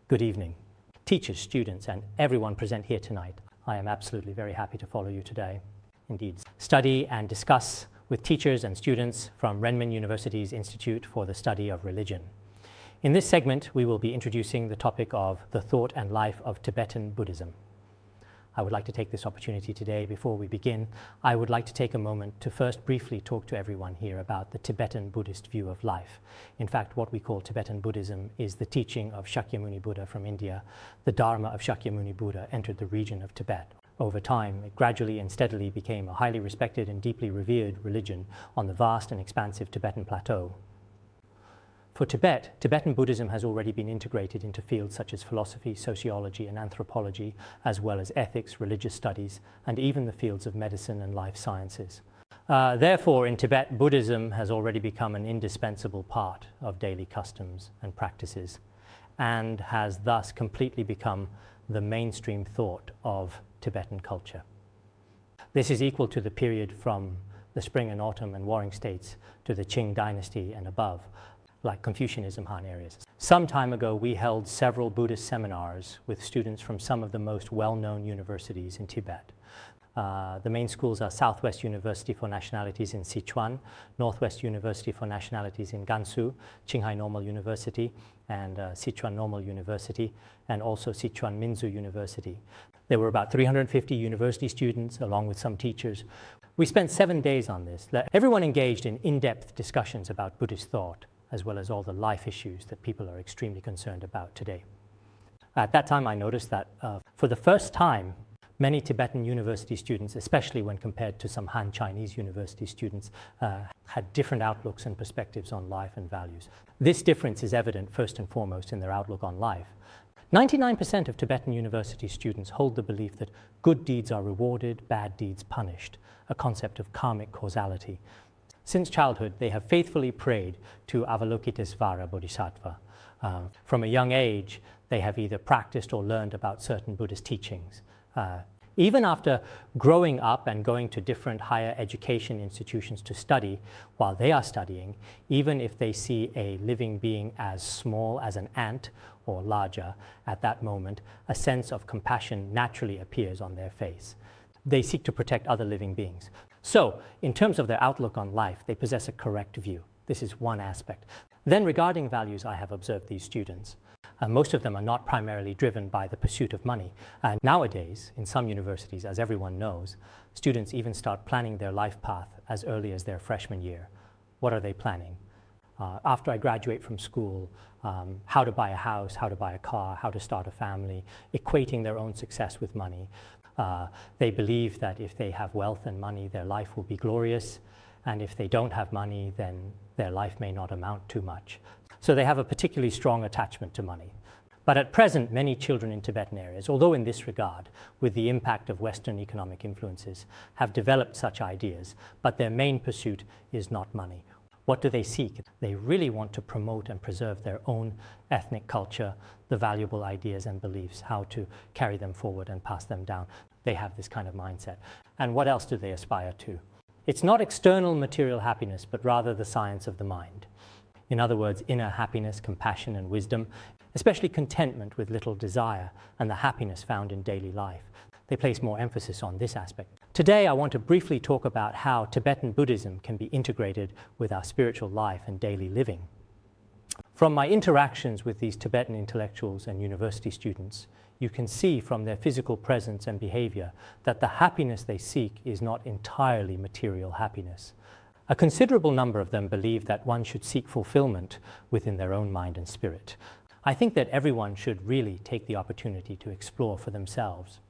Good evening. Teachers, students, and everyone present here tonight. I am absolutely very happy to follow you today. Indeed, study and discuss with teachers and students from Renmin University's Institute for the Study of Religion. In this segment, we will be introducing the topic of the thought and life of Tibetan Buddhism. I would like to take this opportunity today. Before we begin, I would like to take a moment to first briefly talk to everyone here about the Tibetan Buddhist view of life. In fact, what we call Tibetan Buddhism is the teaching of Shakyamuni Buddha from India. The Dharma of Shakyamuni Buddha entered the region of Tibet. Over time, it gradually and steadily became a highly respected and deeply revered religion on the vast and expansive Tibetan plateau. For Tibet, Tibetan Buddhism has already been integrated into fields such as philosophy, sociology, and anthropology, as well as ethics, religious studies, and even the fields of medicine and life sciences. Therefore, in Tibet, Buddhism has already become an indispensable part of daily customs and practices, and has thus completely become the mainstream thought of Tibetan culture. This is equal to the period from the Spring and Autumn and Warring States to the Qing dynasty and above, like Confucianism Han areas. Some time ago, we held several Buddhist seminars with students from some of the most well-known universities in Tibet. The main schools are Southwest University for Nationalities in Sichuan, Northwest University for Nationalities in Gansu, Qinghai Normal University, and Sichuan Normal University, and also Sichuan Minzu University. There were about 350 university students, along with some teachers. We spent 7 days on this. Everyone engaged in in-depth discussions about Buddhist thought, as well as all the life issues that people are extremely concerned about today. At that time, I noticed that for the first time, many Tibetan university students, especially when compared to some Han Chinese university students, had different outlooks and perspectives on life and values. This difference is evident first and foremost in their outlook on life. 99% of Tibetan university students hold the belief that good deeds are rewarded, bad deeds punished, a concept of karmic causality. Since childhood, they have faithfully prayed to Avalokitesvara Bodhisattva. From a young age, they have either practiced or learned about certain Buddhist teachings. Even after growing up and going to different higher education institutions to study, while they are studying, even if they see a living being as small as an ant or larger at that moment, a sense of compassion naturally appears on their face. They seek to protect other living beings. So, in terms of their outlook on life, they possess a correct view. This is one aspect. Then, regarding values, I have observed these students. Most of them are not primarily driven by the pursuit of money. Nowadays, in some universities, as everyone knows, students even start planning their life path as early as their freshman year. What are they planning? After I graduate from school, how to buy a house, how to buy a car, how to start a family, equating their own success with money. They believe that if they have wealth and money, their life will be glorious, and if they don't have money, then their life may not amount to much. So they have a particularly strong attachment to money. But at present, many children in Tibetan areas, although in this regard, with the impact of Western economic influences, have developed such ideas, but their main pursuit is not money. What do they seek? They really want to promote and preserve their own ethnic culture, the valuable ideas and beliefs, how to carry them forward and pass them down. They have this kind of mindset. And what else do they aspire to? It's not external material happiness, but rather the science of the mind. In other words, inner happiness, compassion, and wisdom, especially contentment with little desire and the happiness found in daily life. They place more emphasis on this aspect. Today, I want to briefly talk about how Tibetan Buddhism can be integrated with our spiritual life and daily living. From my interactions with these Tibetan intellectuals and university students, you can see from their physical presence and behavior that the happiness they seek is not entirely material happiness. A considerable number of them believe that one should seek fulfillment within their own mind and spirit. I think that everyone should really take the opportunity to explore for themselves.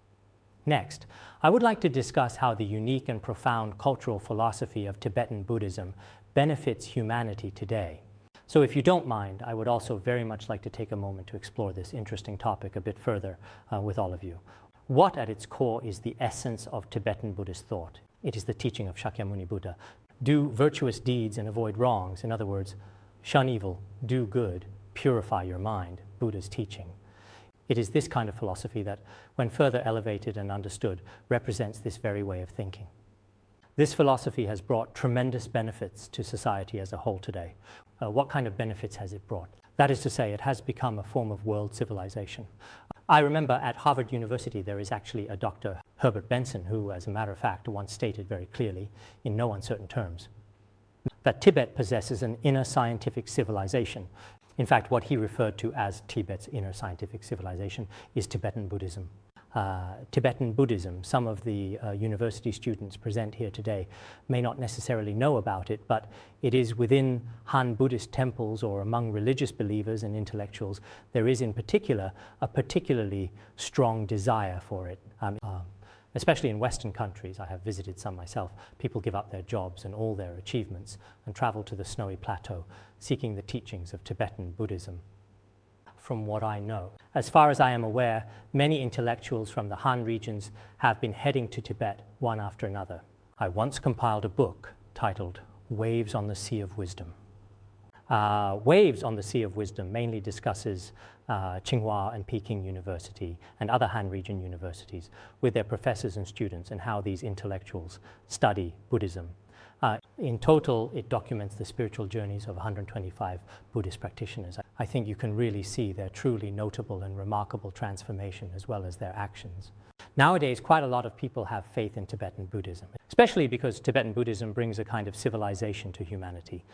Next, I would like to discuss how the unique and profound cultural philosophy of Tibetan Buddhism benefits humanity today. So if you don't mind, I would also very much like to take a moment to explore this interesting topic a bit further with all of you. What at its core is the essence of Tibetan Buddhist thought? It is the teaching of Shakyamuni Buddha. Do virtuous deeds and avoid wrongs. In other words, shun evil, do good, purify your mind, Buddha's teaching. It is this kind of philosophy that, when further elevated and understood, represents this very way of thinking. This philosophy has brought tremendous benefits to society as a whole today. What kind of benefits has it brought? That is to say, it has become a form of world civilization. I remember at Harvard University there is actually a Dr. Herbert Benson who, as a matter of fact, once stated very clearly, in no uncertain terms, that Tibet possesses an inner scientific civilization. In fact, what he referred to as Tibet's inner scientific civilization is Tibetan Buddhism. Tibetan Buddhism, some of the university students present here today may not necessarily know about it, but it is within Han Buddhist temples or among religious believers and intellectuals, there is in particular a particularly strong desire for it. Especially in Western countries, I have visited some myself, people give up their jobs and all their achievements and travel to the snowy plateau seeking the teachings of Tibetan Buddhism. From what I know, as far as I am aware, many intellectuals from the Han regions have been heading to Tibet one after another. I once compiled a book titled Waves on the Sea of Wisdom. Waves on the Sea of Wisdom mainly discusses Tsinghua and Peking University and other Han region universities with their professors and students and how these intellectuals study Buddhism. In total, it documents the spiritual journeys of 125 Buddhist practitioners. I think you can really see their truly notable and remarkable transformation as well as their actions. Nowadays, quite a lot of people have faith in Tibetan Buddhism, especially because Tibetan Buddhism brings a kind of civilization to humanity.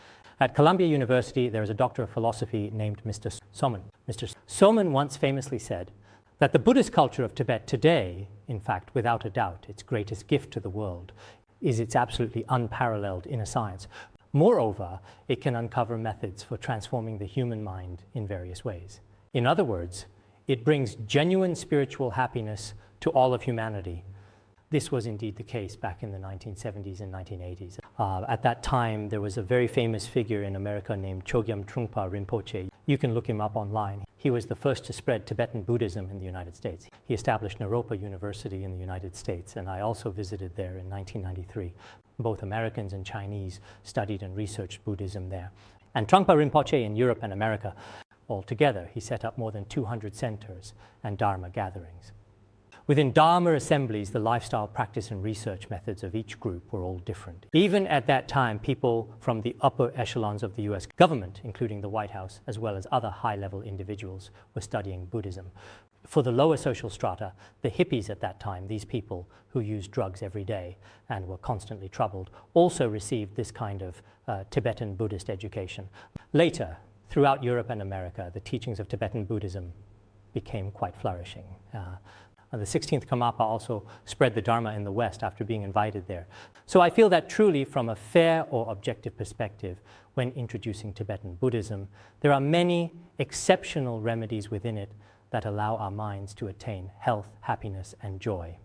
At Columbia University, there is a doctor of philosophy named Mr. Soman. Mr. Soman once famously said that the Buddhist culture of Tibet today, in fact, without a doubt, its greatest gift to the world, is its absolutely unparalleled inner science. Moreover, it can uncover methods for transforming the human mind in various ways. In other words, it brings genuine spiritual happiness to all of humanity. This was indeed the case back in the 1970s and 1980s. At that time, there was a very famous figure in America named Chogyam Trungpa Rinpoche. You can look him up online. He was the first to spread Tibetan Buddhism in the United States. He established Naropa University in the United States, and I also visited there in 1993. Both Americans and Chinese studied and researched Buddhism there. And Trungpa Rinpoche in Europe and America, altogether, he set up more than 200 centers and Dharma gatherings. Within Dharma assemblies, the lifestyle, practice, and research methods of each group were all different. Even at that time, people from the upper echelons of the US government, including the White House, as well as other high-level individuals, were studying Buddhism. For the lower social strata, the hippies at that time, these people who used drugs every day and were constantly troubled, also received this kind of Tibetan Buddhist education. Later, throughout Europe and America, the teachings of Tibetan Buddhism became quite flourishing. The 16th Karmapa also spread the Dharma in the West after being invited there. So I feel that truly from a fair or objective perspective, when introducing Tibetan Buddhism, there are many exceptional remedies within it that allow our minds to attain health, happiness, and joy.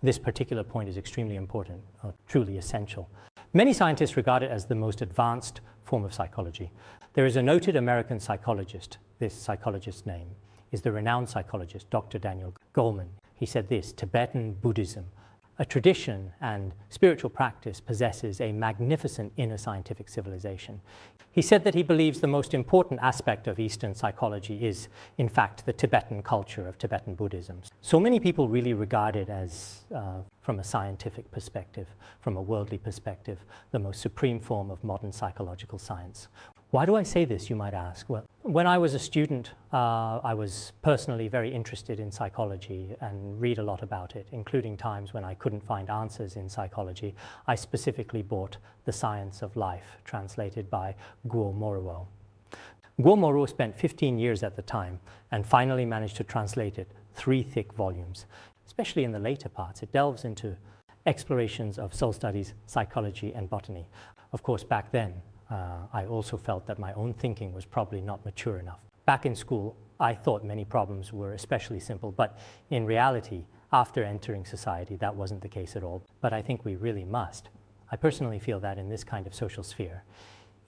This particular point is extremely important, or truly essential. Many scientists regard it as the most advanced form of psychology. There is a noted American psychologist. This psychologist's name is the renowned psychologist, Dr. Daniel Goleman. He said this: Tibetan Buddhism, a tradition and spiritual practice, possesses a magnificent inner scientific civilization. He said that he believes the most important aspect of Eastern psychology is, in fact, the Tibetan culture of Tibetan Buddhism. So many people really regard it as, from a scientific perspective, from a worldly perspective, the most supreme form of modern psychological science. Why do I say this, you might ask? Well, when I was a student, I was personally very interested in psychology and read a lot about it, including times when I couldn't find answers in psychology. I specifically bought The Science of Life, translated by Guo Moruo. Guo Moruo spent 15 years at the time and finally managed to translate it, 3 thick volumes. Especially in the later parts, it delves into explorations of soul studies, psychology, and botany. Of course, back then, I also felt that my own thinking was probably not mature enough. Back in school, I thought many problems were especially simple, but in reality, after entering society, that wasn't the case at all. But I think we really must. I personally feel that in this kind of social sphere,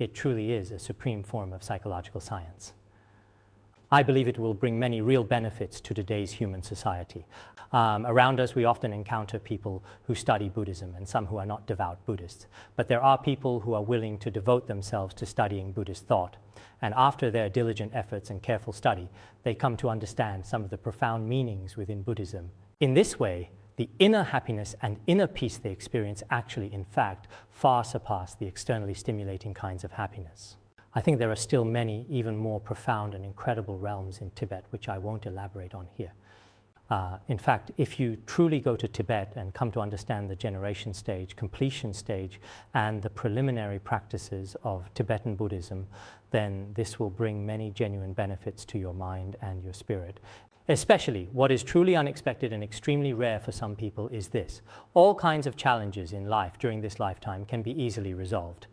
it truly is a supreme form of psychological science. I believe it will bring many real benefits to today's human society. Around us, we often encounter people who study Buddhism and some who are not devout Buddhists. But there are people who are willing to devote themselves to studying Buddhist thought. And after their diligent efforts and careful study, they come to understand some of the profound meanings within Buddhism. In this way, the inner happiness and inner peace they experience actually, in fact, far surpass the externally stimulating kinds of happiness. I think there are still many even more profound and incredible realms in Tibet, which I won't elaborate on here. In fact, if you truly go to Tibet and come to understand the generation stage, completion stage, and the preliminary practices of Tibetan Buddhism, then this will bring many genuine benefits to your mind and your spirit. Especially, what is truly unexpected and extremely rare for some people is this: all kinds of challenges in life during this lifetime can be easily resolved.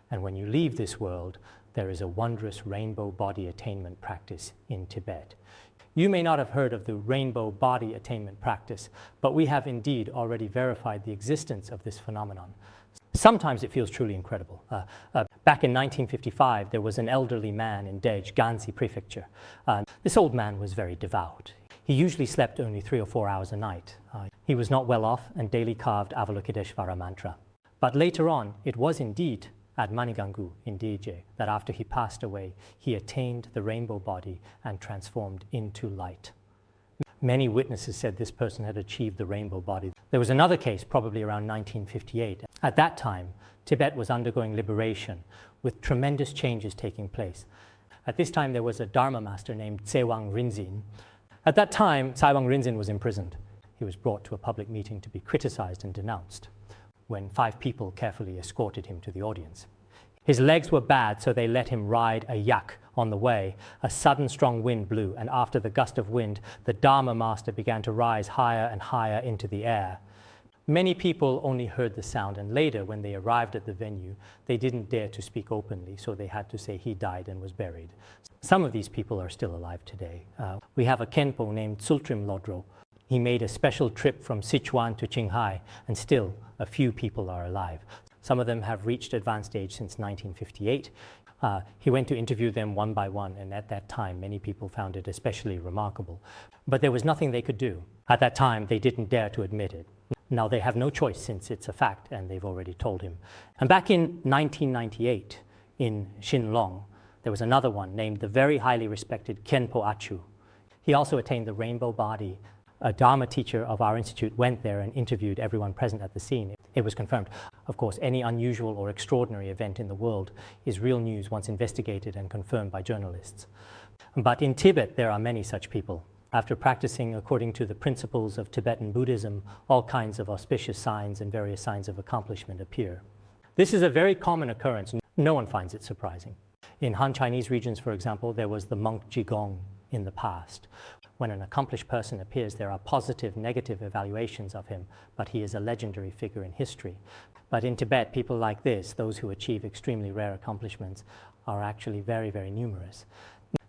And when you leave this world, there is a wondrous rainbow body attainment practice in Tibet. You may not have heard of the rainbow body attainment practice, but we have indeed already verified the existence of this phenomenon. Sometimes it feels truly incredible. Back in 1955, there was an elderly man in Dej, Ganzi Prefecture. This old man was very devout. He usually slept only 3 or 4 hours a night. He was not well off and daily carved Avalokiteshvara mantra. But later on, it was indeed at Manigangu in Deje that after he passed away, he attained the rainbow body and transformed into light. Many witnesses said this person had achieved the rainbow body. There was another case, probably around 1958. At that time, Tibet was undergoing liberation, with tremendous changes taking place. At this time, there was a Dharma master named Tsewang Rinzin. At that time, Tsewang Rinzin was imprisoned. He was brought to a public meeting to be criticized and denounced, when 5 people carefully escorted him to the audience. His legs were bad, so they let him ride a yak. On the way, a sudden strong wind blew, and after the gust of wind, the Dharma master began to rise higher and higher into the air. Many people only heard the sound, and later, when they arrived at the venue, they didn't dare to speak openly, so they had to say he died and was buried. Some of these people are still alive today. We have a Khenpo named Tsultrim Lodro. He made a special trip from Sichuan to Qinghai, and still a few people are alive. Some of them have reached advanced age since 1958. He went to interview them one by one, and at that time, many people found it especially remarkable. But there was nothing they could do. At that time, they didn't dare to admit it. Now they have no choice since it's a fact, and they've already told him. And back in 1998, in Shinlong, there was another one named the very highly respected Khenpo Achu. He also attained the rainbow body. A Dharma teacher of our institute went there and interviewed everyone present at the scene. It was confirmed. Of course, any unusual or extraordinary event in the world is real news once investigated and confirmed by journalists. But in Tibet, there are many such people. After practicing according to the principles of Tibetan Buddhism, all kinds of auspicious signs and various signs of accomplishment appear. This is a very common occurrence. No one finds it surprising. In Han Chinese regions, for example, there was the monk Jigong in the past. When an accomplished person appears, there are positive, negative evaluations of him, but he is a legendary figure in history. But in Tibet, people like this, those who achieve extremely rare accomplishments, are actually very, very numerous.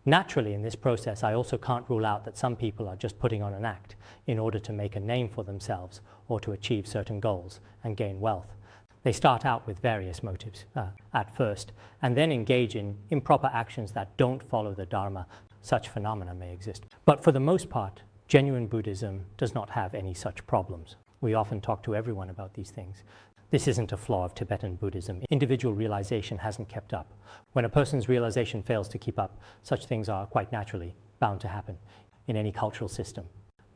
Naturally, in this process, I also can't rule out that some people are just putting on an act in order to make a name for themselves or to achieve certain goals and gain wealth. They start out with various motives at first, and then engage in improper actions that don't follow the Dharma. Such phenomena may exist. But for the most part, genuine Buddhism does not have any such problems. We often talk to everyone about these things. This isn't a flaw of Tibetan Buddhism. Individual realization hasn't kept up. When a person's realization fails to keep up, such things are quite naturally bound to happen in any cultural system.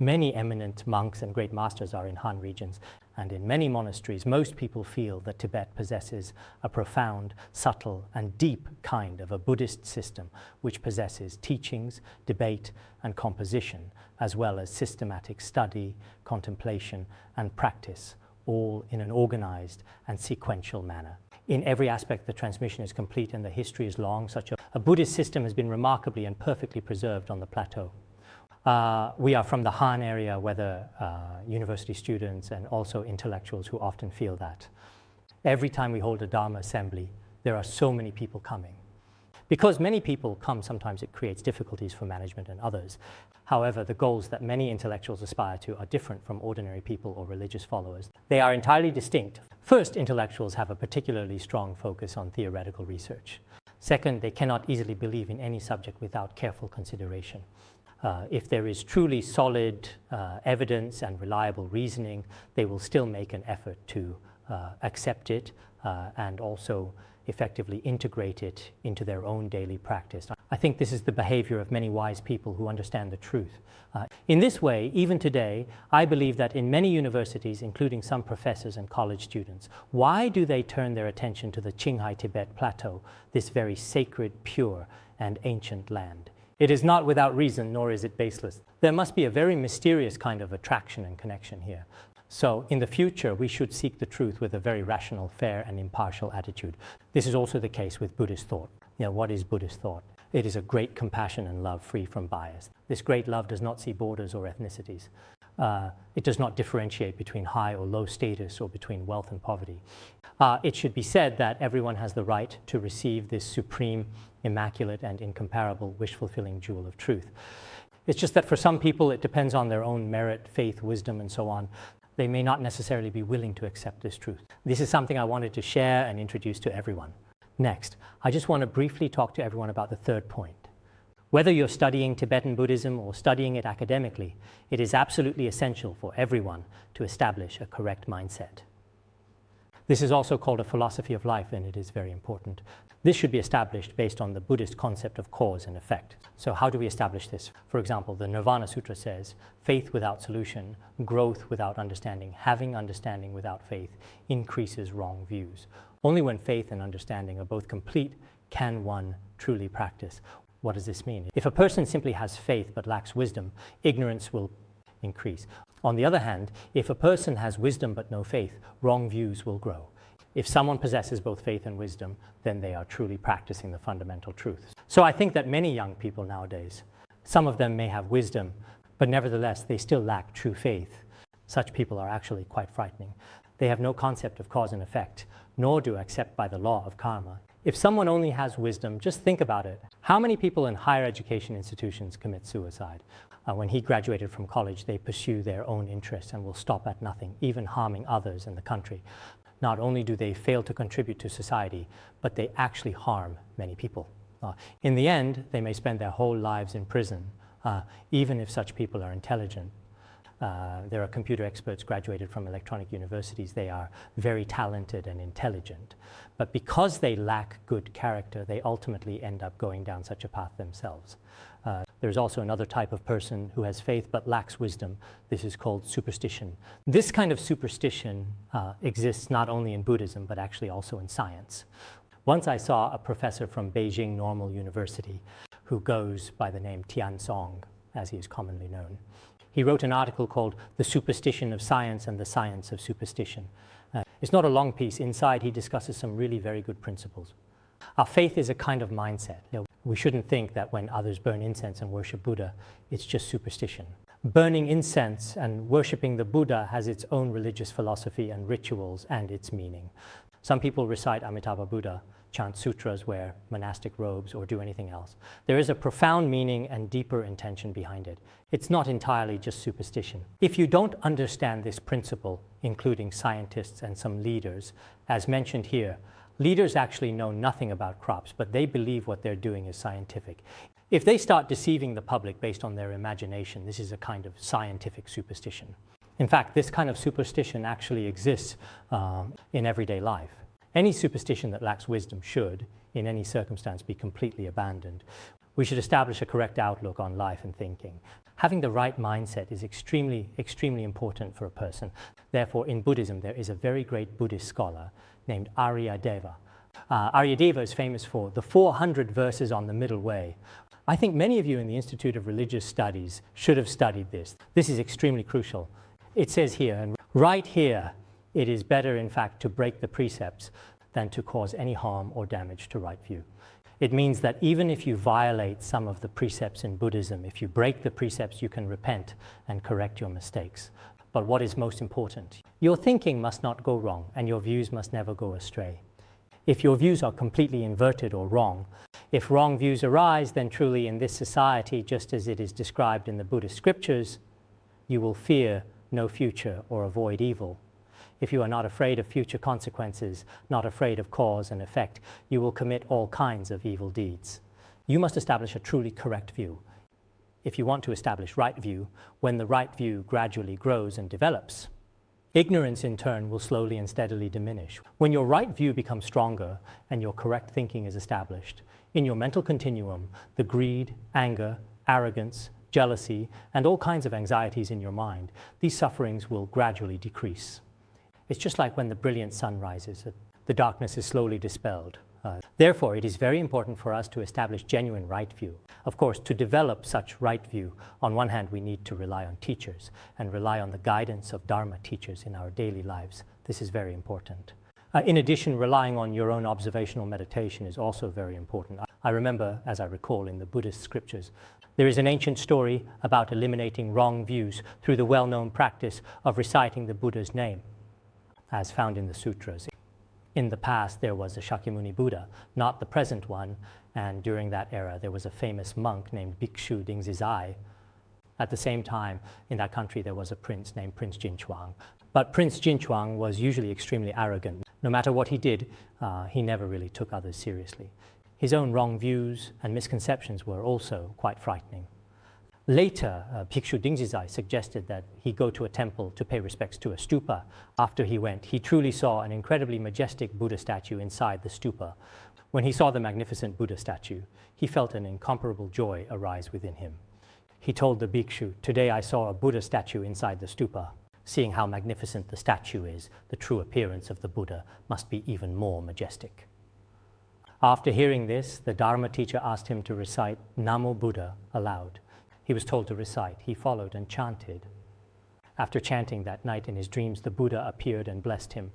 Many eminent monks and great masters are in Han regions, and in many monasteries, most people feel that Tibet possesses a profound, subtle, and deep kind of a Buddhist system which possesses teachings, debate, and composition, as well as systematic study, contemplation, and practice, all in an organized and sequential manner. In every aspect, the transmission is complete and the history is long. Such a Buddhist system has been remarkably and perfectly preserved on the plateau. We are from the Han area, whether university students and also intellectuals who often feel that. Every time we hold a Dharma assembly, there are so many people coming. Because many people come, sometimes it creates difficulties for management and others. However, the goals that many intellectuals aspire to are different from ordinary people or religious followers. They are entirely distinct. First, intellectuals have a particularly strong focus on theoretical research. Second, they cannot easily believe in any subject without careful consideration. If there is truly solid evidence and reliable reasoning, they will still make an effort to accept it and also effectively integrate it into their own daily practice. I think this is the behavior of many wise people who understand the truth. In this way, even today, I believe that in many universities, including some professors and college students, why do they turn their attention to the Qinghai Tibet Plateau, this very sacred, pure, and ancient land? It is not without reason, nor is it baseless. There must be a very mysterious kind of attraction and connection here. So in the future, we should seek the truth with a very rational, fair, and impartial attitude. This is also the case with Buddhist thought. What is Buddhist thought? It is a great compassion and love free from bias. This great love does not see borders or ethnicities. It does not differentiate between high or low status or between wealth and poverty. It should be said that everyone has the right to receive this supreme, immaculate, and incomparable wish-fulfilling jewel of truth. It's just that for some people, it depends on their own merit, faith, wisdom, and so on. They may not necessarily be willing to accept this truth. This is something I wanted to share and introduce to everyone. Next, I just want to briefly talk to everyone about the third point. Whether you're studying Tibetan Buddhism or studying it academically, it is absolutely essential for everyone to establish a correct mindset. This is also called a philosophy of life, and it is very important. This should be established based on the Buddhist concept of cause and effect. So how do we establish this? For example, the Nirvana Sutra says, faith without solution, growth without understanding, having understanding without faith, increases wrong views. Only when faith and understanding are both complete can one truly practice. What does this mean? If a person simply has faith but lacks wisdom, ignorance will increase. On the other hand, if a person has wisdom but no faith, wrong views will grow. If someone possesses both faith and wisdom, then they are truly practicing the fundamental truths. So I think that many young people nowadays, some of them may have wisdom, but nevertheless they still lack true faith. Such people are actually quite frightening. They have no concept of cause and effect, nor do accept by the law of karma. If someone only has wisdom, just think about it. How many people in higher education institutions commit suicide? When he graduated from college, they pursue their own interests and will stop at nothing, even harming others in the country. Not only do they fail to contribute to society, but they actually harm many people. In the end, they may spend their whole lives in prison, even if such people are intelligent. There are computer experts graduated from electronic universities. They are very talented and intelligent. But because they lack good character, they ultimately end up going down such a path themselves. There's also another type of person who has faith but lacks wisdom. This is called superstition. This kind of superstition exists not only in Buddhism, but actually also in science. Once I saw a professor from Beijing Normal University who goes by the name Tian Song, as he is commonly known. He wrote an article called The Superstition of Science and the Science of Superstition. It's not a long piece. Inside, he discusses some really very good principles. Our faith is a kind of mindset. We shouldn't think that when others burn incense and worship Buddha, it's just superstition. Burning incense and worshipping the Buddha has its own religious philosophy and rituals and its meaning. Some people recite Amitabha Buddha, chant sutras, wear monastic robes, or do anything else. There is a profound meaning and deeper intention behind it. It's not entirely just superstition. If you don't understand this principle, including scientists and some leaders, as mentioned here, leaders actually know nothing about crops, but they believe what they're doing is scientific. If they start deceiving the public based on their imagination, this is a kind of scientific superstition. In fact, this kind of superstition actually exists in everyday life. Any superstition that lacks wisdom should, in any circumstance, be completely abandoned. We should establish a correct outlook on life and thinking. Having the right mindset is extremely, extremely important for a person. Therefore, in Buddhism, there is a very great Buddhist scholar named Aryadeva. Aryadeva is famous for the 400 verses on the middle way. I think many of you in the Institute of Religious Studies should have studied this. This is extremely crucial. It says here, and right here, it is better, in fact, to break the precepts than to cause any harm or damage to right view. It means that even if you violate some of the precepts in Buddhism, if you break the precepts, you can repent and correct your mistakes. But what is most important? Your thinking must not go wrong, and your views must never go astray. If your views are completely inverted or wrong, if wrong views arise, then truly in this society, just as it is described in the Buddhist scriptures, you will fear no future or avoid evil. If you are not afraid of future consequences, not afraid of cause and effect, you will commit all kinds of evil deeds. You must establish a truly correct view. If you want to establish right view, when the right view gradually grows and develops, Ignorance, in turn, will slowly and steadily diminish. When your right view becomes stronger and your correct thinking is established, in your mental continuum, the greed, anger, arrogance, jealousy, and all kinds of anxieties in your mind, these sufferings will gradually decrease. It's just like when the brilliant sun rises, the darkness is slowly dispelled. Therefore, it is very important for us to establish genuine right view. Of course, to develop such right view, on one hand, we need to rely on teachers and rely on the guidance of Dharma teachers in our daily lives. This is very important. In addition, relying on your own observational meditation is also very important. I remember, as I recall in the Buddhist scriptures, there is an ancient story about eliminating wrong views through the well-known practice of reciting the Buddha's name, as found in the sutras. In the past, there was a Shakyamuni Buddha, not the present one, and during that era, there was a famous monk named Bhikshu Dingzizai. At the same time, in that country, there was a prince named Prince Jinchuang. But Prince Jinchuang was usually extremely arrogant. No matter what he did, he never really took others seriously. His own wrong views and misconceptions were also quite frightening. Later, Bhikshu Dingzizai suggested that he go to a temple to pay respects to a stupa. After he went, he truly saw an incredibly majestic Buddha statue inside the stupa. When he saw the magnificent Buddha statue, he felt an incomparable joy arise within him. He told the bhikshu, "Today I saw a Buddha statue inside the stupa. Seeing how magnificent the statue is, the true appearance of the Buddha must be even more majestic." After hearing this, the Dharma teacher asked him to recite Namo Buddha aloud. He was told to recite. He followed and chanted. After chanting that night in his dreams, the Buddha appeared and blessed him.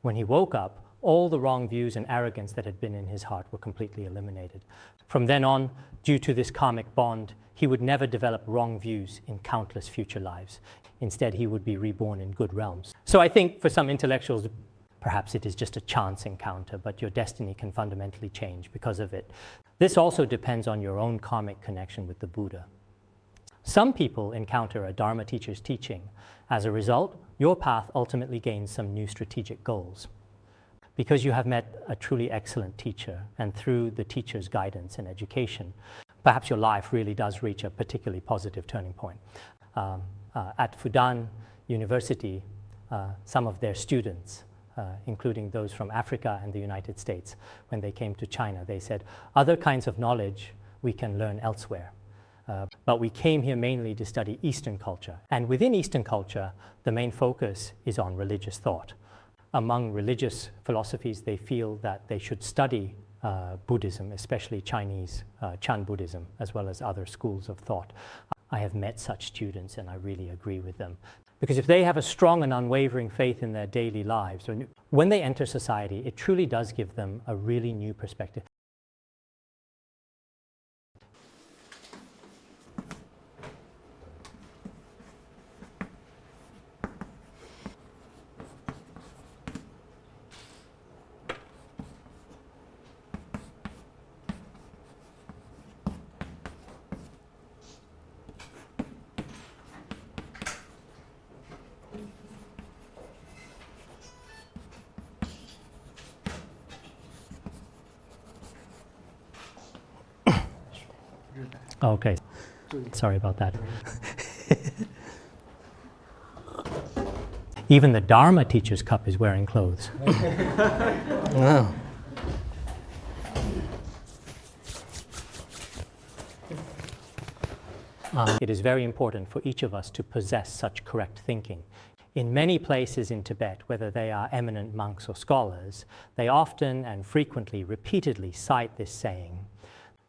When he woke up, all the wrong views and arrogance that had been in his heart were completely eliminated. From then on, due to this karmic bond, he would never develop wrong views in countless future lives. Instead, he would be reborn in good realms. So I think for some intellectuals, perhaps it is just a chance encounter, but your destiny can fundamentally change because of it. This also depends on your own karmic connection with the Buddha. Some people encounter a Dharma teacher's teaching. As a result, your path ultimately gains some new strategic goals. Because you have met a truly excellent teacher, and through the teacher's guidance and education, perhaps your life really does reach a particularly positive turning point. At Fudan University, some of their students, including those from Africa and the United States, when they came to China, they said, "Other kinds of knowledge we can learn elsewhere. But we came here mainly to study Eastern culture. And within Eastern culture, the main focus is on religious thought. Among religious philosophies, they feel that they should study Buddhism, especially Chinese Chan Buddhism, as well as other schools of thought." I have met such students, and I really agree with them. Because if they have a strong and unwavering faith in their daily lives, when they enter society, it truly does give them a really new perspective. Okay, sorry about that. Even the Dharma teacher's cup is wearing clothes. Oh. It is very important for each of us to possess such correct thinking. In many places in Tibet, whether they are eminent monks or scholars, they often and frequently, repeatedly cite this saying.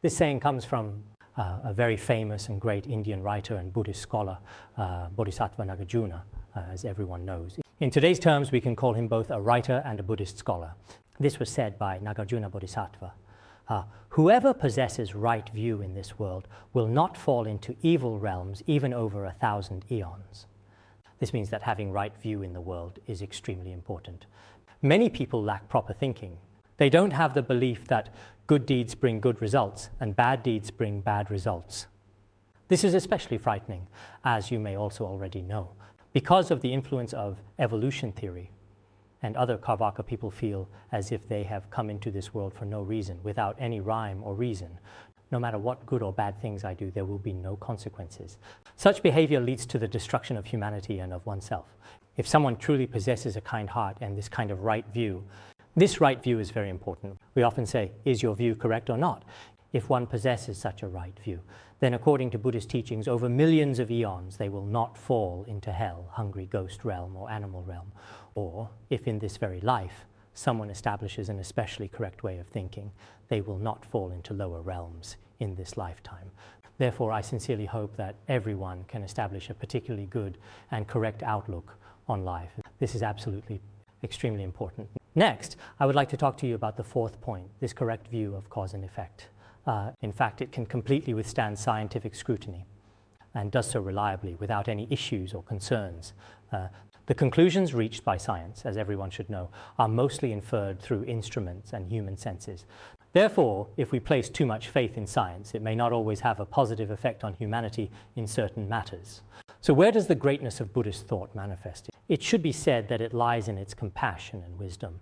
This saying comes from a very famous and great Indian writer and Buddhist scholar, Bodhisattva Nagarjuna, as everyone knows. In today's terms, we can call him both a writer and a Buddhist scholar. This was said by Nagarjuna Bodhisattva. "Whoever possesses right view in this world will not fall into evil realms even over 1,000 eons." This means that having right view in the world is extremely important. Many people lack proper thinking. They don't have the belief that good deeds bring good results and bad deeds bring bad results. This is especially frightening, as you may also already know. Because of the influence of evolution theory, and other Karvaka people feel as if they have come into this world for no reason, without any rhyme or reason. no matter what good or bad things I do, there will be no consequences. Such behavior leads to the destruction of humanity and of oneself. If someone truly possesses a kind heart and this kind of right view, this right view is very important. We often say, is your view correct or not? If one possesses such a right view, then according to Buddhist teachings, over millions of eons, they will not fall into hell, hungry ghost realm or animal realm. Or, if in this very life, someone establishes an especially correct way of thinking, they will not fall into lower realms in this lifetime. Therefore, I sincerely hope that everyone can establish a particularly good and correct outlook on life. This is absolutely extremely important. Next, I would like to talk to you about the fourth point, this correct view of cause and effect. In fact, it can completely withstand scientific scrutiny and does so reliably without any issues or concerns. The conclusions reached by science, as everyone should know, are mostly inferred through instruments and human senses. Therefore, if we place too much faith in science, it may not always have a positive effect on humanity in certain matters. So where does the greatness of Buddhist thought manifest? It should be said that it lies in its compassion and wisdom.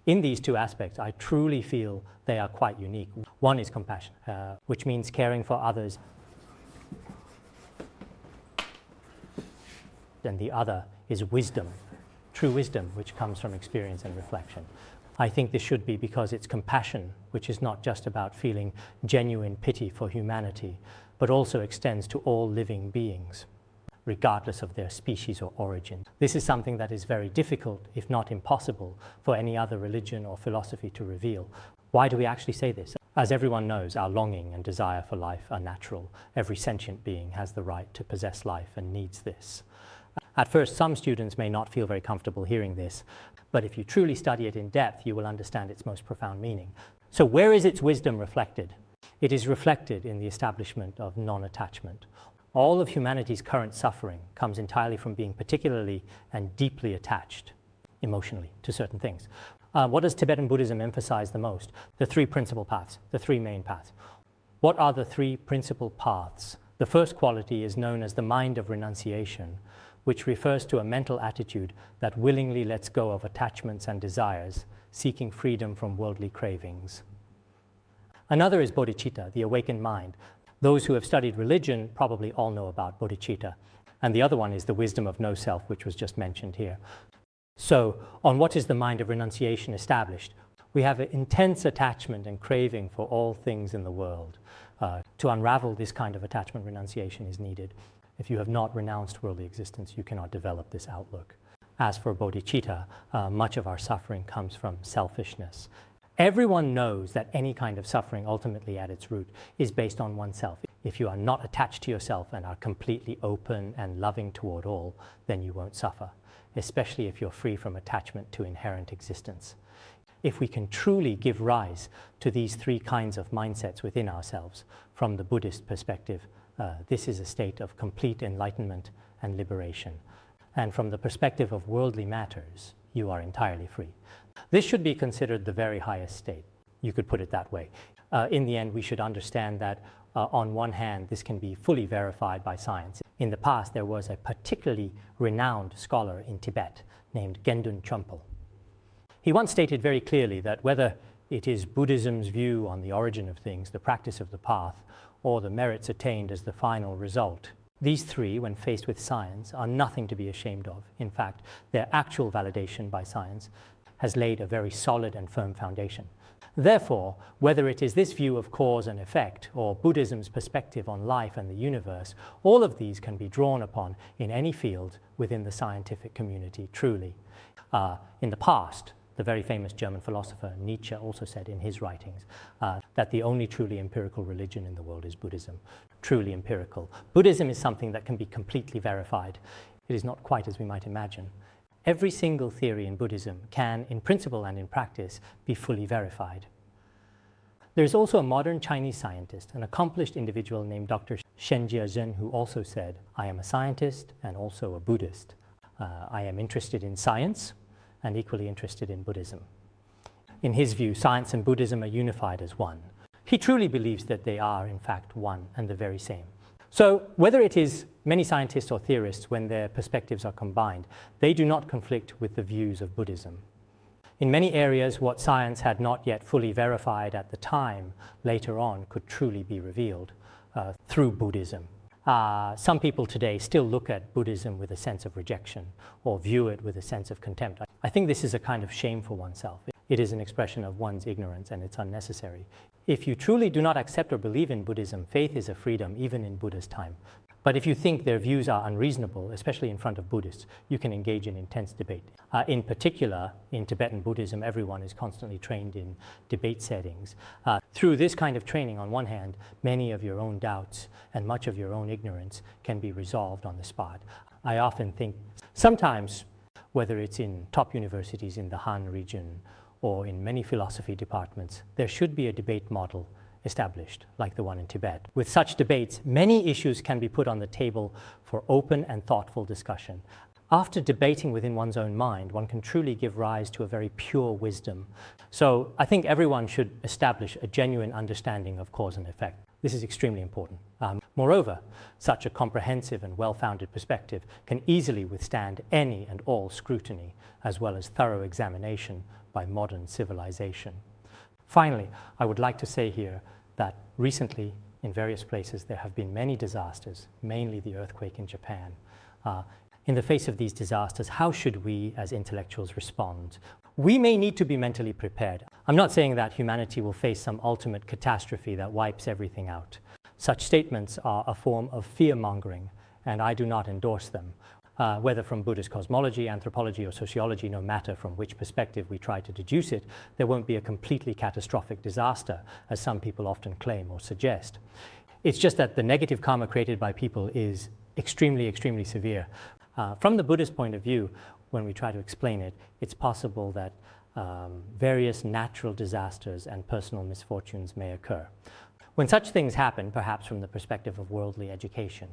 In these two aspects, I truly feel they are quite unique. One is compassion, which means caring for others, and the other is wisdom, true wisdom, which comes from experience and reflection. I think this should be because it's compassion, which is not just about feeling genuine pity for humanity, but also extends to all living beings, regardless of their species or origin. This is something that is very difficult, if not impossible, for any other religion or philosophy to reveal. Why do we actually say this? As everyone knows, our longing and desire for life are natural. Every sentient being has the right to possess life and needs this. At first, some students may not feel very comfortable hearing this, but if you truly study it in depth, you will understand its most profound meaning. So where is its wisdom reflected? It is reflected in the establishment of non-attachment. All of humanity's current suffering comes entirely from being particularly and deeply attached emotionally to certain things. What does Tibetan Buddhism emphasize the most? The three principal paths, the three main paths. What are the three principal paths? The first quality is known as the mind of renunciation, which refers to a mental attitude that willingly lets go of attachments and desires, seeking freedom from worldly cravings. Another is Bodhicitta, the awakened mind. Those who have studied religion probably all know about Bodhicitta. And the other one is the wisdom of no self, which was just mentioned here. So, on what is the mind of renunciation established? We have an intense attachment and craving for all things in the world. To unravel this kind of attachment, renunciation is needed. If you have not renounced worldly existence, you cannot develop this outlook. As for bodhicitta, much of our suffering comes from selfishness. Everyone knows that any kind of suffering ultimately at its root is based on oneself. If you are not attached to yourself and are completely open and loving toward all, then you won't suffer, especially if you're free from attachment to inherent existence. If we can truly give rise to these three kinds of mindsets within ourselves, from the Buddhist perspective, this is a state of complete enlightenment and liberation. And from the perspective of worldly matters, you are entirely free. This should be considered the very highest state. You could put it that way. In the end, we should understand that on one hand, this can be fully verified by science. In the past, there was a particularly renowned scholar in Tibet named Gendun Chompel. He once stated very clearly that whether it is Buddhism's view on the origin of things, the practice of the path, or the merits attained as the final result, these three, when faced with science, are nothing to be ashamed of. In fact, their actual validation by science has laid a very solid and firm foundation. Therefore, whether it is this view of cause and effect or Buddhism's perspective on life and the universe, all of these can be drawn upon in any field within the scientific community, truly. In the past, the very famous German philosopher Nietzsche also said in his writings that the only truly empirical religion in the world is Buddhism. Truly empirical. Buddhism is something that can be completely verified. It is not quite as we might imagine. Every single theory in Buddhism can, in principle and in practice, be fully verified. There is also a modern Chinese scientist, an accomplished individual named Dr. Shen Jiazhen, who also said, "I am a scientist and also a Buddhist. I am interested in science and equally interested in Buddhism." In his view, science and Buddhism are unified as one. He truly believes that they are, in fact, one and the very same. So whether it is many scientists or theorists, when their perspectives are combined, they do not conflict with the views of Buddhism. In many areas, what science had not yet fully verified at the time, later on could truly be revealed through Buddhism. Some people today still look at Buddhism with a sense of rejection or view it with a sense of contempt. I think this is a kind of shame for oneself. It is an expression of one's ignorance, and it's unnecessary. If you truly do not accept or believe in Buddhism, faith is a freedom even in Buddha's time. But if you think their views are unreasonable, especially in front of Buddhists, you can engage in intense debate. In particular, in Tibetan Buddhism, everyone is constantly trained in debate settings. Through this kind of training, on one hand, many of your own doubts and much of your own ignorance can be resolved on the spot. I often think sometimes, whether it's in top universities in the Han region or in many philosophy departments, there should be a debate model established, like the one in Tibet. With such debates, many issues can be put on the table for open and thoughtful discussion. After debating within one's own mind, one can truly give rise to a very pure wisdom. So I think everyone should establish a genuine understanding of cause and effect. This is extremely important. Moreover, such a comprehensive and well-founded perspective can easily withstand any and all scrutiny, as well as thorough examination by modern civilization. Finally, I would like to say here that recently, in various places, there have been many disasters, mainly the earthquake in Japan. In the face of these disasters, how should we as intellectuals respond? We may need to be mentally prepared. I'm not saying that humanity will face some ultimate catastrophe that wipes everything out. Such statements are a form of fear-mongering, and I do not endorse them. Whether from Buddhist cosmology, anthropology, or sociology, no matter from which perspective we try to deduce it, there won't be a completely catastrophic disaster, as some people often claim or suggest. It's just that the negative karma created by people is extremely, extremely severe. From the Buddhist point of view, when we try to explain it, it's possible that various natural disasters and personal misfortunes may occur. When such things happen, perhaps from the perspective of worldly education,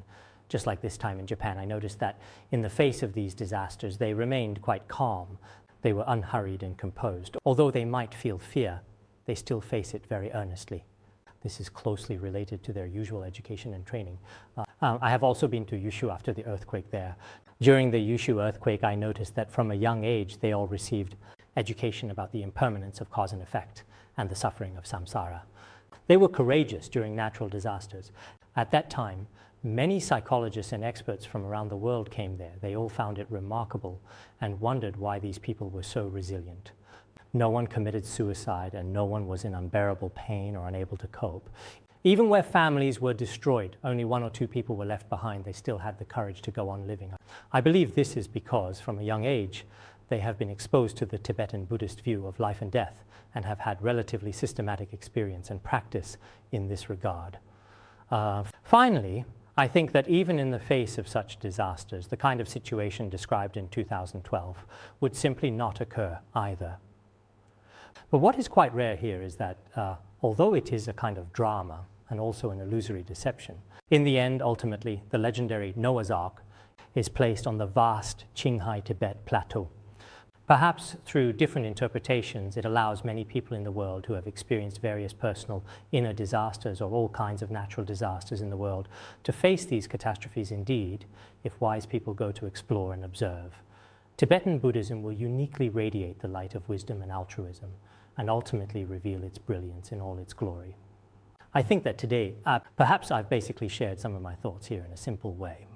just like this time in Japan, I noticed that in the face of these disasters, they remained quite calm. They were unhurried and composed. Although they might feel fear, they still face it very earnestly. This is closely related to their usual education and training. I have also been to Yushu after the earthquake there. During the Yushu earthquake, I noticed that from a young age, they all received education about the impermanence of cause and effect and the suffering of samsara. They were courageous during natural disasters. At that time, many psychologists and experts from around the world came there. They all found it remarkable and wondered why these people were so resilient. No one committed suicide, and no one was in unbearable pain or unable to cope. Even where families were destroyed, only 1 or 2 people were left behind, they still had the courage to go on living. I believe this is because, from a young age, they have been exposed to the Tibetan Buddhist view of life and death and have had relatively systematic experience and practice in this regard. Finally, I think that even in the face of such disasters, the kind of situation described in 2012 would simply not occur either. But what is quite rare here is that although it is a kind of drama and also an illusory deception, in the end, ultimately, the legendary Noah's Ark is placed on the vast Qinghai Tibet plateau. Perhaps through different interpretations, it allows many people in the world who have experienced various personal inner disasters or all kinds of natural disasters in the world to face these catastrophes indeed, if wise people go to explore and observe. Tibetan Buddhism will uniquely radiate the light of wisdom and altruism and ultimately reveal its brilliance in all its glory. I think that today, perhaps I've basically shared some of my thoughts here in a simple way.